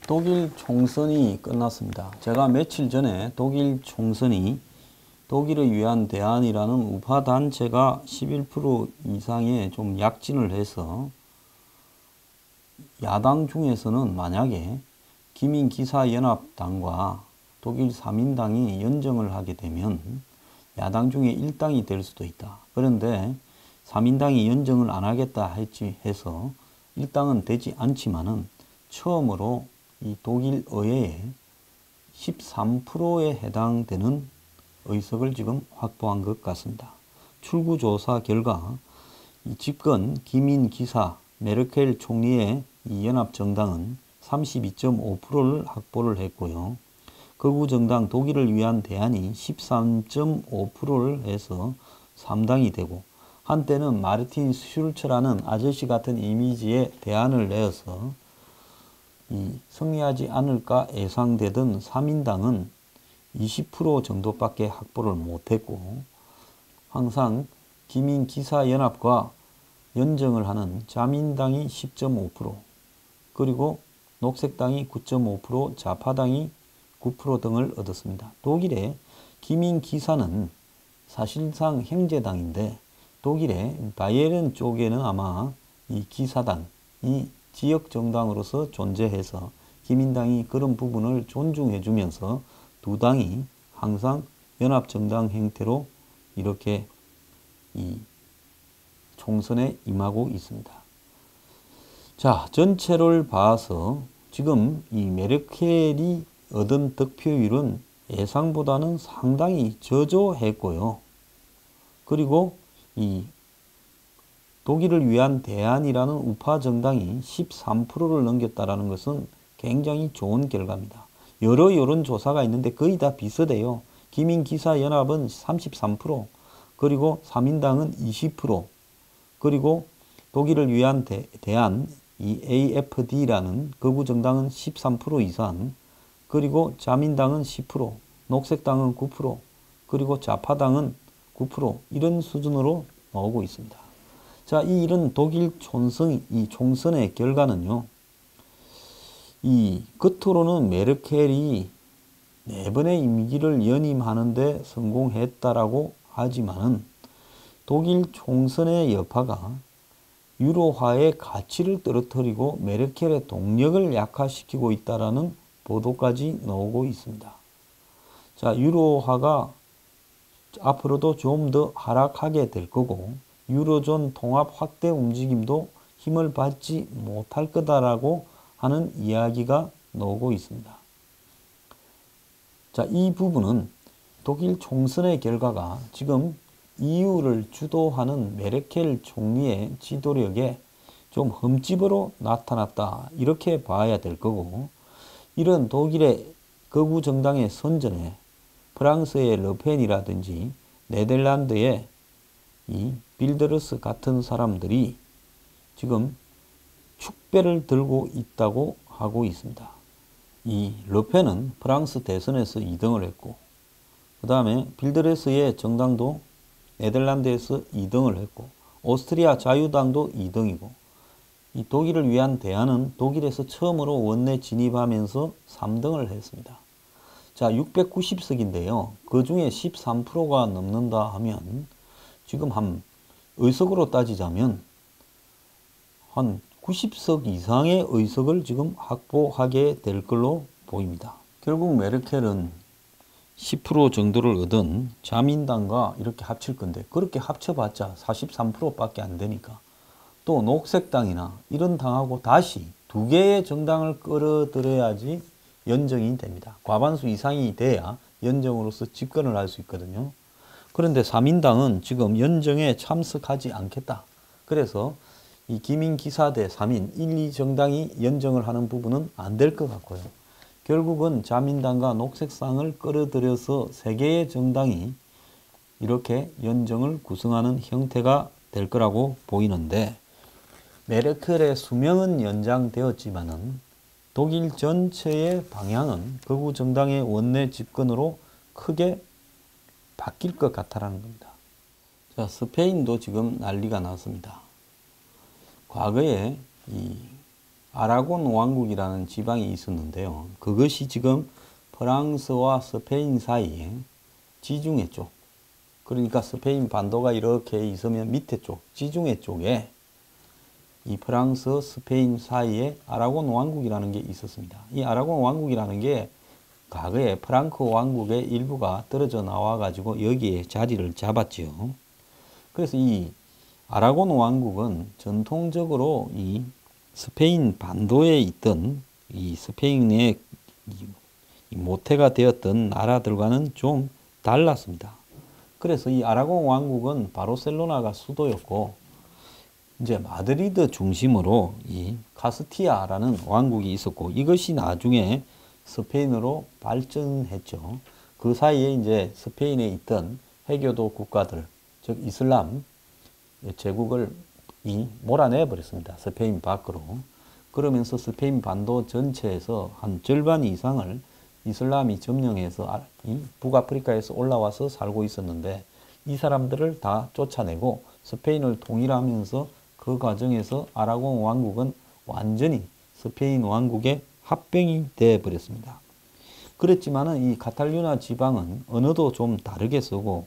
독일 총선이 끝났습니다. 제가 며칠 전에 독일 총선이 독일을 위한 대안이라는 우파 단체가 11% 이상의 좀 약진을 해서 야당 중에서는 만약에 기민기사연합당과 독일 3인당이 연정을 하게 되면 야당 중에 1당이 될 수도 있다. 그런데 3인당이 연정을 안 하겠다 해서 1당은 되지 않지만은 처음으로 이 독일 의회에 13%에 해당되는 의석을 지금 확보한 것 같습니다. 출구조사 결과 이 집권 기민기사 메르켈 총리의 이 연합정당은 32.5%를 확보를 했고요. 극우정당 독일을 위한 대안이 13.5%를 해서 3당이 되고, 한때는 마르틴 슐츠라는 아저씨 같은 이미지의 대안을 내어서 승리하지 않을까 예상되던 3인당은 20% 정도밖에 확보를 못했고, 항상 기민기사연합과 연정을 하는 자민당이 10.5%, 그리고 녹색당이 9.5%, 좌파당이 9% 등을 얻었습니다. 독일의 기민기사는 사실상 형제당인데 독일의 바이에른 쪽에는 아마 이 기사당이 지역정당으로서 존재해서 기민당이 그런 부분을 존중해주면서 두 당이 항상 연합정당 형태로 이렇게 이 총선에 임하고 있습니다. 자, 전체를 봐서 지금 이 메르켈이 얻은 득표율은 예상보다는 상당히 저조했고요. 그리고 이 독일을 위한 대안이라는 우파 정당이 13%를 넘겼다는 것은 굉장히 좋은 결과입니다. 여러 여론조사가 있는데 거의 다 비슷해요. 기민기사연합은 33%, 그리고 3인당은 20%, 그리고 독일을 위한 대안 이 AFD라는 극우정당은 13% 이상, 그리고 자민당은 10%, 녹색당은 9%, 그리고 좌파당은 9%, 이런 수준으로 나오고 있습니다. 자, 이런 독일 총선의 결과는요, 이 겉으로는 메르켈이 4번의 임기를 연임하는데 성공했다라고 하지만은 독일 총선의 여파가 유로화의 가치를 떨어뜨리고 메르켈의 동력을 약화시키고 있다라는 보도까지 나오고 있습니다. 자, 유로화가 앞으로도 좀 더 하락하게 될 거고, 유로존 통합 확대 움직임도 힘을 받지 못할 거다라고 하는 이야기가 나오고 있습니다. 자, 이 부분은 독일 총선의 결과가 지금 EU를 주도하는 메르켈 총리의 지도력에 좀 흠집으로 나타났다, 이렇게 봐야 될 거고, 이런 독일의 극우 정당의 선전에 프랑스의 르펜이라든지 네덜란드의 이 빌더러스 같은 사람들이 지금 축배를 들고 있다고 하고 있습니다. 이 르펜은 프랑스 대선에서 2등을 했고, 그 다음에 빌더러스의 정당도 네덜란드에서 2등을 했고, 오스트리아 자유당도 2등이고, 이 독일을 위한 대안은 독일에서 처음으로 원내 진입하면서 3등을 했습니다. 자, 690석인데요. 그 중에 13%가 넘는다 하면 지금 한 의석으로 따지자면 한 90석 이상의 의석을 지금 확보하게 될 걸로 보입니다. 결국 메르켈은 10% 정도를 얻은 자민당과 이렇게 합칠 건데, 그렇게 합쳐봤자 43%밖에 안 되니까 또 녹색당이나 이런 당하고 다시 두 개의 정당을 끌어들여야지 연정이 됩니다. 과반수 이상이 돼야 연정으로서 집권을 할 수 있거든요. 그런데 3인당은 지금 연정에 참석하지 않겠다. 그래서 이 기민기사대 3인 1, 2정당이 연정을 하는 부분은 안 될 것 같고요. 결국은 자민당과 녹색당을 끌어들여서 3개의 정당이 이렇게 연정을 구성하는 형태가 될 거라고 보이는데, 메르켈의 수명은 연장되었지만은 독일 전체의 방향은 극우 정당의 원내 집권으로 크게 바뀔 것 같다라는 겁니다. 자, 스페인도 지금 난리가 났습니다. 과거에 이 아라곤 왕국이라는 지방이 있었는데요. 그것이 지금 프랑스와 스페인 사이에 지중해 쪽, 그러니까 스페인 반도가 이렇게 있으면 밑에 쪽, 지중해 쪽에 이 프랑스, 스페인 사이에 아라곤 왕국이라는 게 있었습니다. 이 아라곤 왕국이라는 게 과거에 프랑크 왕국의 일부가 떨어져 나와가지고 여기에 자리를 잡았지요. 그래서 이 아라곤 왕국은 전통적으로 이 스페인 반도에 있던 이 스페인의 모태가 되었던 나라들과는 좀 달랐습니다. 그래서 이 아라곤 왕국은 바르셀로나가 수도였고, 이제 마드리드 중심으로 이 카스티아라는 왕국이 있었고, 이것이 나중에 스페인으로 발전했죠. 그 사이에 이제 스페인에 있던 해교도 국가들, 즉 이슬람 제국을 몰아내 버렸습니다. 스페인 밖으로. 그러면서 스페인 반도 전체에서 한 절반 이상을 이슬람이 점령해서 북아프리카에서 올라와서 살고 있었는데, 이 사람들을 다 쫓아내고 스페인을 통일하면서 그 과정에서 아라곤 왕국은 완전히 스페인 왕국의 합병이 되어 버렸습니다. 그랬지만은 이 카탈루냐 지방은 언어도 좀 다르게 쓰고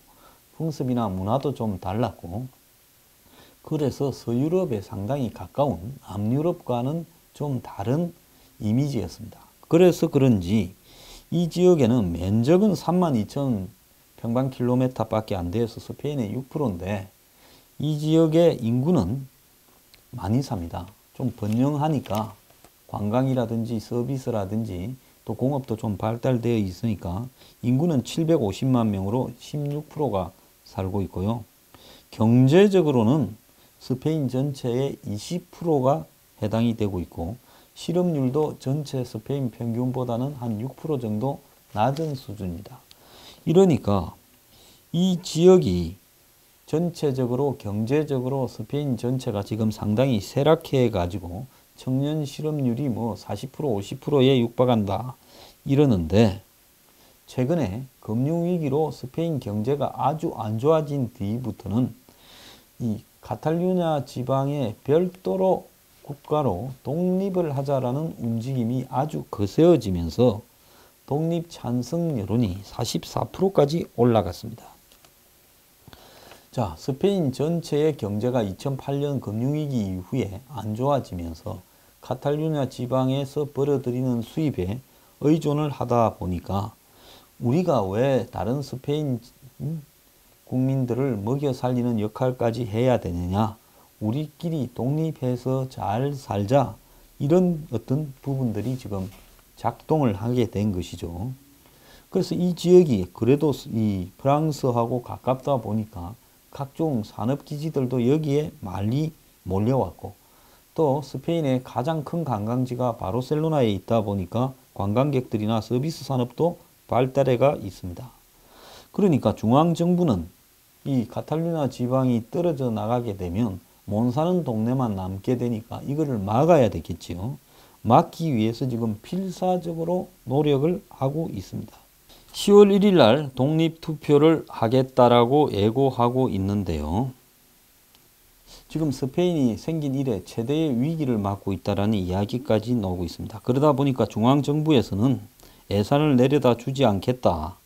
풍습이나 문화도 좀 달랐고, 그래서 서유럽에 상당히 가까운 남유럽과는 좀 다른 이미지였습니다. 그래서 그런지 이 지역에는 면적은 32,000 평방킬로미터 밖에 안 돼서 스페인의 6%인데 이 지역의 인구는 많이 삽니다. 좀 번영하니까 관광이라든지 서비스라든지 또 공업도 좀 발달되어 있으니까 인구는 750만 명으로 16%가 살고 있고요. 경제적으로는 스페인 전체의 20%가 해당이 되고 있고, 실업률도 전체 스페인 평균보다는 한 6% 정도 낮은 수준입니다. 이러니까 이 지역이 전체적으로 경제적으로 스페인 전체가 지금 상당히 쇠락해 가지고 청년 실업률이 뭐 40% 50%에 육박한다 이러는데, 최근에 금융위기로 스페인 경제가 아주 안 좋아진 뒤부터는 이 카탈루냐 지방에 별도로 국가로 독립을 하자라는 움직임이 아주 거세어지면서 독립 찬성 여론이 44%까지 올라갔습니다. 자, 스페인 전체의 경제가 2008년 금융위기 이후에 안 좋아지면서 카탈루냐 지방에서 벌어들이는 수입에 의존을 하다 보니까 우리가 왜 다른 스페인 국민들을 먹여 살리는 역할까지 해야 되느냐, 우리끼리 독립해서 잘 살자, 이런 어떤 부분들이 지금 작동을 하게 된 것이죠. 그래서 이 지역이 그래도 이 프랑스하고 가깝다 보니까 각종 산업기지들도 여기에 많이 몰려왔고, 또 스페인의 가장 큰 관광지가 바르셀로나에 있다 보니까 관광객들이나 서비스 산업도 발달해가 있습니다. 그러니까 중앙정부는 이 카탈루냐 지방이 떨어져 나가게 되면 못 사는 동네만 남게 되니까 이거를 막아야 되겠지요. 막기 위해서 지금 필사적으로 노력을 하고 있습니다. 10월 1일 날 독립투표를 하겠다라고 예고하고 있는데요. 지금 스페인이 생긴 이래 최대의 위기를 맞고 있다라는 이야기까지 나오고 있습니다. 그러다 보니까 중앙정부에서는 예산을 내려다 주지 않겠다.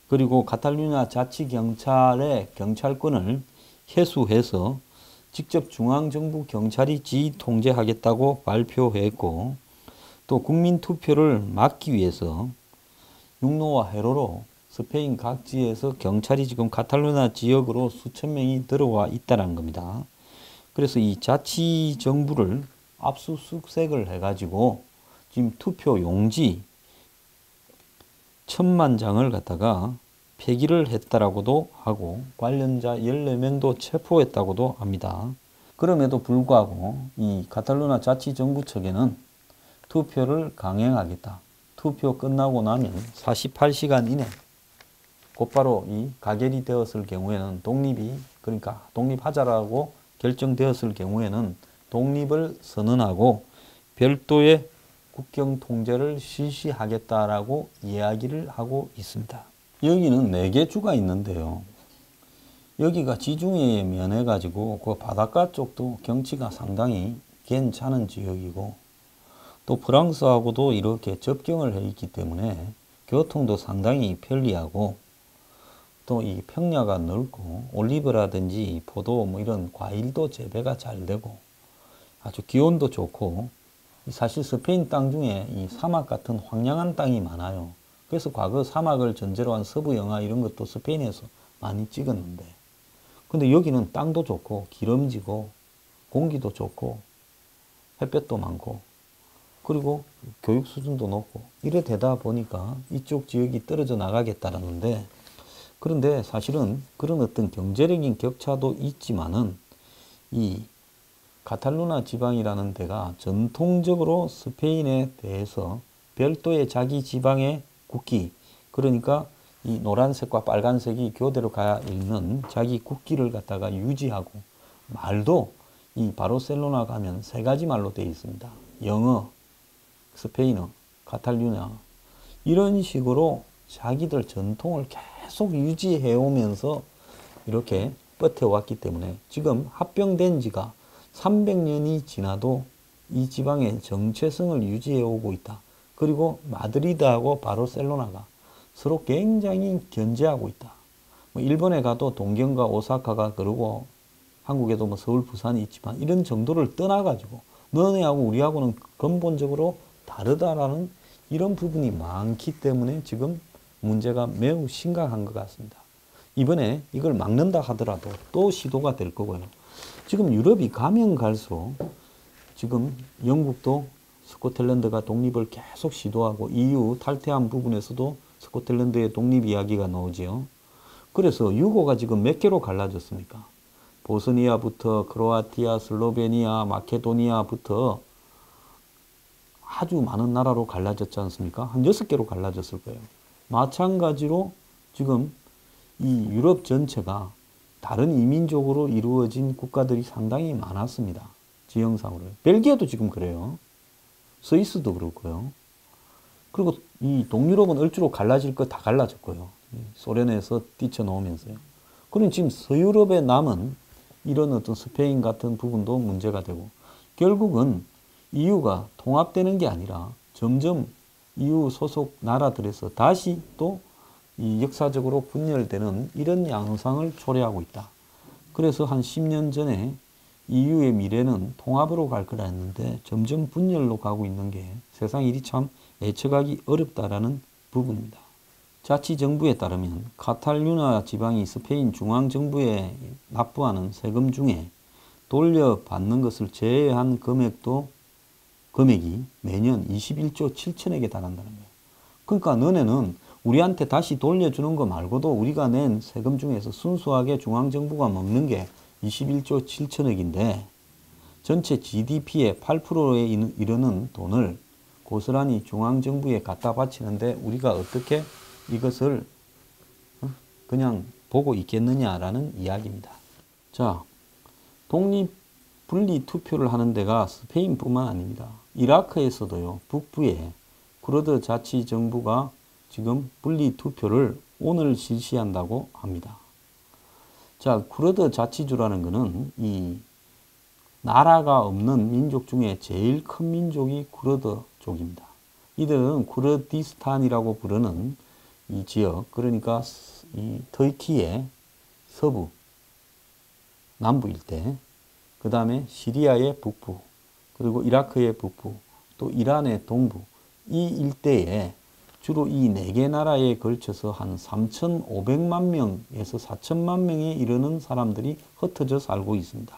그리고 카탈루냐 자치경찰의 경찰권을 회수해서 직접 중앙정부 경찰이 지휘통제하겠다고 발표했고, 또 국민투표를 막기 위해서 육로와 해로로 스페인 각지에서 경찰이 지금 카탈루냐 지역으로 수천 명이 들어와 있다는 겁니다. 그래서 이 자치정부를 압수수색을 해가지고 지금 투표 용지 1000만 장을 갖다가 폐기를 했다라고도 하고 관련자 14명도 체포했다고도 합니다. 그럼에도 불구하고 이 카탈루냐 자치정부 측에는 투표를 강행하겠다. 투표 끝나고 나면 48시간 이내 곧바로 이 가결이 되었을 경우에는 그러니까 독립하자라고 결정되었을 경우에는 독립을 선언하고 별도의 국경 통제를 실시하겠다라고 이야기를 하고 있습니다. 여기는 4개 주가 있는데요. 여기가 지중해에 면해 가지고 그 바닷가 쪽도 경치가 상당히 괜찮은 지역이고, 또 프랑스하고도 이렇게 접경을 해 있기 때문에 교통도 상당히 편리하고 또 이 평야가 넓고 올리브라든지 포도 뭐 이런 과일도 재배가 잘 되고 아주 기온도 좋고 사실 스페인 땅 중에 이 사막 같은 황량한 땅이 많아요. 그래서 과거 사막을 전제로 한 서부 영화 이런 것도 스페인에서 많이 찍었는데 근데 여기는 땅도 좋고 기름지고 공기도 좋고 햇볕도 많고 그리고 교육 수준도 높고 이래 되다 보니까 이쪽 지역이 떨어져 나가겠다라는데 그런데 사실은 그런 어떤 경제적인 격차도 있지만은 이 카탈루나 지방이라는 데가 전통적으로 스페인에 대해서 별도의 자기 지방의 국기 그러니까 이 노란색과 빨간색이 교대로 가 있는 자기 국기를 갖다가 유지하고 말도 이 바르셀로나 가면 세 가지 말로 되어 있습니다. 영어, 스페인어, 카탈루냐 이런 식으로 자기들 전통을 계속 유지해 오면서 이렇게 버텨왔기 때문에 지금 합병된 지가 300년이 지나도 이 지방의 정체성을 유지해 오고 있다. 그리고 마드리드하고 바르셀로나가 서로 굉장히 견제하고 있다. 뭐 일본에 가도 동경과 오사카가 그러고 한국에도 뭐 서울, 부산이 있지만 이런 정도를 떠나가지고 너네하고 우리하고는 근본적으로 다르다라는 이런 부분이 많기 때문에 지금 문제가 매우 심각한 것 같습니다. 이번에 이걸 막는다 하더라도 또 시도가 될 거고요. 지금 유럽이 가면 갈수록 지금 영국도 스코틀랜드가 독립을 계속 시도하고 EU 탈퇴한 부분에서도 스코틀랜드의 독립 이야기가 나오지요. 그래서 유고가 지금 몇 개로 갈라졌습니까? 보스니아부터 크로아티아, 슬로베니아, 마케도니아부터 아주 많은 나라로 갈라졌지 않습니까? 한 6개로 갈라졌을 거예요. 마찬가지로 지금 이 유럽 전체가 다른 이민족으로 이루어진 국가들이 상당히 많았습니다. 지형상으로. 벨기에도 지금 그래요. 스위스도 그렇고요. 그리고 이 동유럽은 얼추로 갈라질 거 다 갈라졌고요. 소련에서 뛰쳐나오면서요. 그럼 지금 서유럽에 남은 이런 어떤 스페인 같은 부분도 문제가 되고 결국은 EU가 통합되는 게 아니라 점점 EU 소속 나라들에서 다시 또 이 역사적으로 분열되는 이런 양상을 초래하고 있다. 그래서 한 10년 전에 EU의 미래는 통합으로 갈 거라 했는데 점점 분열로 가고 있는 게 세상 일이 참 예측하기 어렵다라는 부분입니다. 자치정부에 따르면 카탈루냐 지방이 스페인 중앙정부에 납부하는 세금 중에 돌려받는 것을 제외한 금액이 매년 21조 7천억에 달한다는 거예요. 그러니까 너네는 우리한테 다시 돌려주는 거 말고도 우리가 낸 세금 중에서 순수하게 중앙정부가 먹는 게 21조 7천억인데 전체 GDP의 8%에 이르는 돈을 고스란히 중앙정부에 갖다 바치는데 우리가 어떻게 이것을 그냥 보고 있겠느냐라는 이야기입니다. 자, 독립 분리 투표를 하는 데가 스페인뿐만 아닙니다. 이라크에서도요, 북부에 쿠르드 자치정부가 지금 분리 투표를 오늘 실시한다고 합니다. 자, 쿠르드 자치주라는 것은 이 나라가 없는 민족 중에 제일 큰 민족이 쿠르드족입니다. 이들은 쿠르디스탄이라고 부르는 이 지역, 그러니까 이 터키의 서부, 남부 일대, 그 다음에 시리아의 북부, 그리고 이라크의 북부, 또 이란의 동부, 이 일대에 주로 이 4개 나라에 걸쳐서 한 3,500만 명에서 4천만 명에 이르는 사람들이 흩어져 살고 있습니다.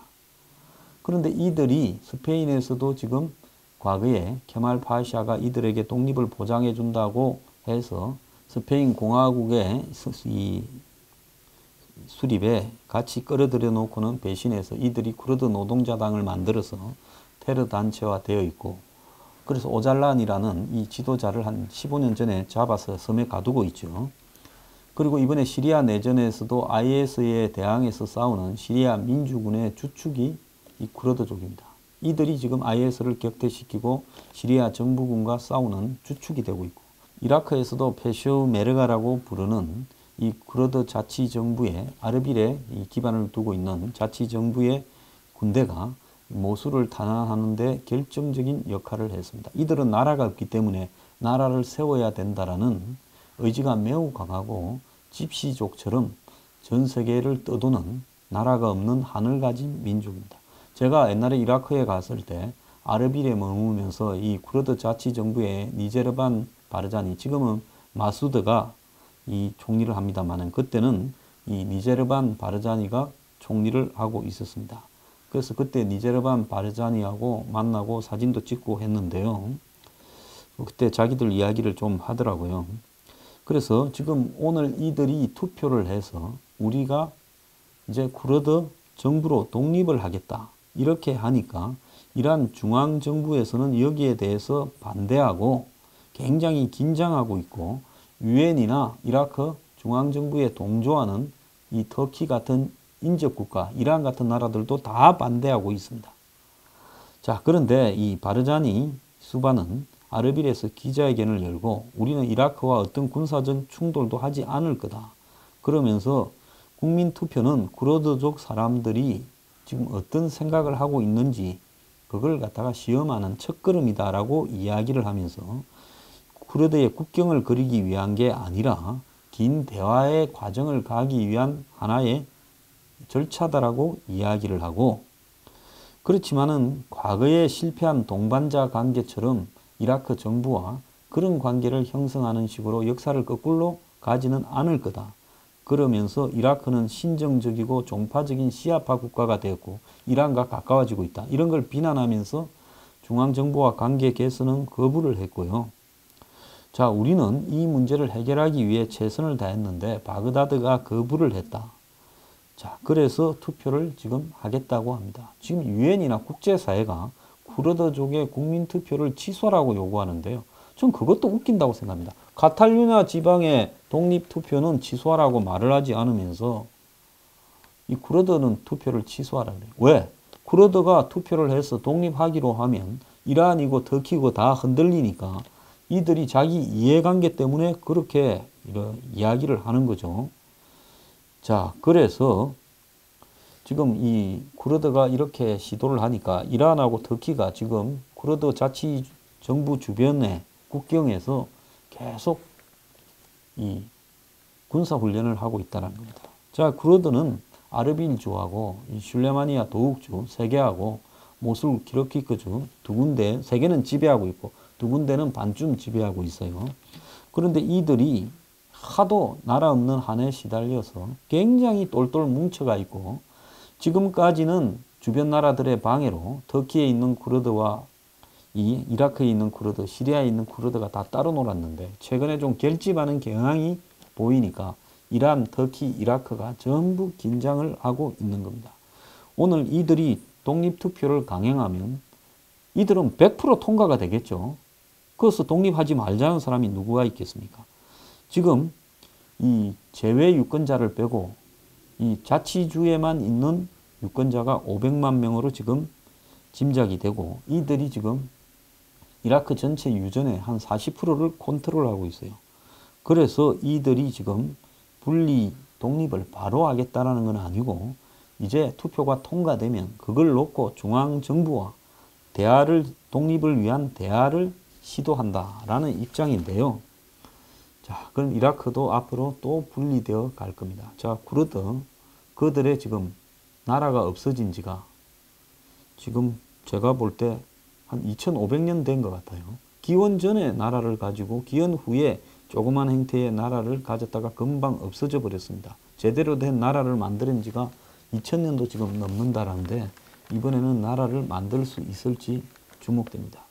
그런데 이들이 스페인에서도 지금 과거에 케말 파샤가 이들에게 독립을 보장해 준다고 해서 스페인 공화국의 이 수립에 같이 끌어들여 놓고는 배신해서 이들이 쿠르드 노동자당을 만들어서 테러 단체화 되어 있고 그래서 오잘란이라는 이 지도자를 한 15년 전에 잡아서 섬에 가두고 있죠. 그리고 이번에 시리아 내전에서도 IS에 대항해서 싸우는 시리아 민주군의 주축이 이 쿠르드족입니다. 이들이 지금 IS를 격퇴시키고 시리아 정부군과 싸우는 주축이 되고 있고 이라크에서도 페슈메르가라고 부르는 이 쿠르드 자치정부의 아르빌에 이 기반을 두고 있는 자치정부의 군대가 모술을 탄압하는 데 결정적인 역할을 했습니다. 이들은 나라가 없기 때문에 나라를 세워야 된다라는 의지가 매우 강하고 집시족처럼 전 세계를 떠도는 나라가 없는 하늘 가진 민족입니다. 제가 옛날에 이라크에 갔을 때 아르빌에 머무면서 이 쿠르드 자치정부의 니제르반 바르자니, 지금은 마수드가 이 총리를 합니다만 그때는 이 니제르반 바르자니가 총리를 하고 있었습니다. 그래서 그때 니제르반 바르자니하고 만나고 사진도 찍고 했는데요. 그때 자기들 이야기를 좀 하더라고요. 그래서 지금 오늘 이들이 투표를 해서 우리가 이제 쿠르드 정부로 독립을 하겠다 이렇게 하니까 이란 중앙정부에서는 여기에 대해서 반대하고 굉장히 긴장하고 있고, 유엔이나 이라크 중앙정부에 동조하는 이 터키 같은 인접국가, 이란 같은 나라들도 다 반대하고 있습니다. 자, 그런데 이 바르자니 수반은 아르빌에서 기자회견을 열고 우리는 이라크와 어떤 군사적 충돌도 하지 않을 거다. 그러면서 국민투표는 쿠르드족 사람들이 지금 어떤 생각을 하고 있는지 그걸 갖다가 시험하는 첫걸음이다라고 이야기를 하면서 쿠르드의 국경을 그리기 위한 게 아니라 긴 대화의 과정을 가기 위한 하나의 절차다라고 이야기를 하고, 그렇지만은 과거에 실패한 동반자 관계처럼 이라크 정부와 그런 관계를 형성하는 식으로 역사를 거꾸로 가지는 않을 거다. 그러면서 이라크는 신정적이고 종파적인 시아파 국가가 되었고 이란과 가까워지고 있다. 이런 걸 비난하면서 중앙정부와 관계 개선은 거부를 했고요. 자, 우리는 이 문제를 해결하기 위해 최선을 다했는데 바그다드가 거부를 했다. 자, 그래서 투표를 지금 하겠다고 합니다. 지금 유엔이나 국제사회가 쿠르드족의 국민투표를 취소하라고 요구하는데요. 전 그것도 웃긴다고 생각합니다. 카탈루냐 지방의 독립투표는 취소하라고 말을 하지 않으면서 이 쿠르드는 투표를 취소하라 그래요. 왜? 쿠르드가 투표를 해서 독립하기로 하면 이란이고 터키고 다 흔들리니까 이들이 자기 이해관계 때문에 그렇게 이런 이야기를 하는 거죠. 자, 그래서 지금 이 쿠르드가 이렇게 시도를 하니까 이란하고 터키가 지금 쿠르드 자치정부 주변의 국경에서 계속 이 군사훈련을 하고 있다는 겁니다. 자, 쿠르드는 아르빌주하고 이 슐레마니아 도욱주 세 개하고 모술 키르키크주 두 군데, 세 개는 지배하고 있고 두 군데는 반쯤 지배하고 있어요. 그런데 이들이 하도 나라 없는 한에 시달려서 굉장히 똘똘 뭉쳐가 있고, 지금까지는 주변 나라들의 방해로 터키에 있는 쿠르드와 이 이라크에 있는 쿠르드, 시리아에 있는 쿠르드가 다 따로 놀았는데 최근에 좀 결집하는 경향이 보이니까 이란, 터키, 이라크가 전부 긴장을 하고 있는 겁니다. 오늘 이들이 독립투표를 강행하면 이들은 100% 통과가 되겠죠. 그래서 독립하지 말자는 사람이 누구가 있겠습니까? 지금 이 제외 유권자를 빼고 이 자치주에만 있는 유권자가 500만 명으로 지금 짐작이 되고, 이들이 지금 이라크 전체 유전의 한 40%를 컨트롤하고 있어요. 그래서 이들이 지금 분리 독립을 바로 하겠다라는 건 아니고 이제 투표가 통과되면 그걸 놓고 중앙정부와 대화를, 독립을 위한 대화를 시도한다라는 입장인데요. 자, 그럼 이라크도 앞으로 또 분리되어 갈 겁니다. 자, 쿠르드, 그들의 지금 나라가 없어진 지가 지금 제가 볼 때 한 2500년 된 것 같아요. 기원 전에 나라를 가지고 기원 후에 조그만 형태의 나라를 가졌다가 금방 없어져 버렸습니다. 제대로 된 나라를 만드는 지가 2000년도 지금 넘는다라는데 이번에는 나라를 만들 수 있을지 주목됩니다.